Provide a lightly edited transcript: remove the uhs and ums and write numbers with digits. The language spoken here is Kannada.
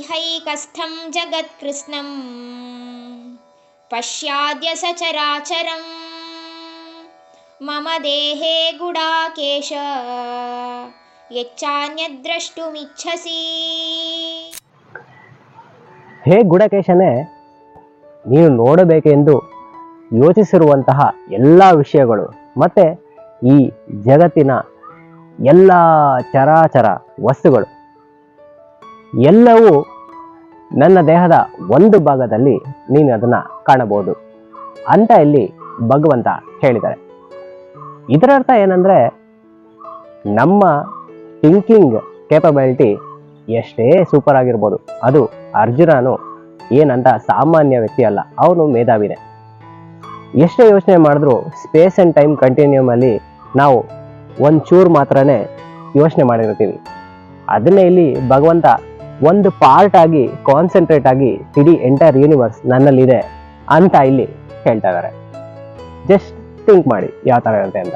ಇಹೈಕಸ್ಥಂ ಜಗತ್ಕೃತ್ಸ್ನಂ ಪಶ್ಯಾದ್ಯ ಸಚರಾಚರಂ ಮಮ ದೇಹೇ ಗುಡಾಕೇಶ ಯಚ್ಚಾನ್ಯದ್ದ್ರಷ್ಟುಮಿಚ್ಛಸಿ. ಹೇ ಗುಡಕೇಶನೇ, ನೀನು ನೋಡಬೇಕೆಂದು ಯೋಚಿಸಿರುವಂತಹ ಎಲ್ಲ ವಿಷಯಗಳು ಮತ್ತು ಈ ಜಗತ್ತಿನ ಎಲ್ಲ ಚರಾಚರ ವಸ್ತುಗಳು ಎಲ್ಲವೂ ನನ್ನ ದೇಹದ ಒಂದು ಭಾಗದಲ್ಲಿ ನೀನು ಅದನ್ನು ಕಾಣಬಹುದು ಅಂತ ಇಲ್ಲಿ ಭಗವಂತ ಹೇಳಿದ್ದಾರೆ. ಇದರರ್ಥ ಏನಂದರೆ, ನಮ್ಮ ಥಿಂಕಿಂಗ್ ಕೇಪಬಿಲಿಟಿ ಎಷ್ಟೇ ಸೂಪರ್ ಆಗಿರ್ಬೋದು, ಅದು ಅರ್ಜುನನು ಏನಂತ ಸಾಮಾನ್ಯ ವ್ಯಕ್ತಿ ಅಲ್ಲ, ಅವನು ಮೇಧಾವಿನೇ. ಎಷ್ಟೇ ಯೋಚನೆ ಮಾಡಿದ್ರೂ ಸ್ಪೇಸ್ ಆ್ಯಂಡ್ ಟೈಮ್ ಕಂಟಿನ್ಯೂಮಲ್ಲಿ ನಾವು ಒಂಚೂರು ಮಾತ್ರನೇ ಯೋಚನೆ ಮಾಡಿರ್ತೀವಿ. ಅದನ್ನೇ ಇಲ್ಲಿ ಭಗವಂತ ಒಂದು ಪಾರ್ಟ್ ಆಗಿ ಕಾನ್ಸಂಟ್ರೇಟ್ ಆಗಿ ಇಡೀ ಎಂಟೈರ್ ಯೂನಿವರ್ಸ್ ನನ್ನಲ್ಲಿದೆ ಅಂತ ಇಲ್ಲಿ ಹೇಳ್ತಾ ಇದ್ದಾರೆ. ಜಸ್ಟ್ ಥಿಂಕ್ ಮಾಡಿ ಯಾವ ಥರ ಇರುತ್ತೆ ಅಂತ.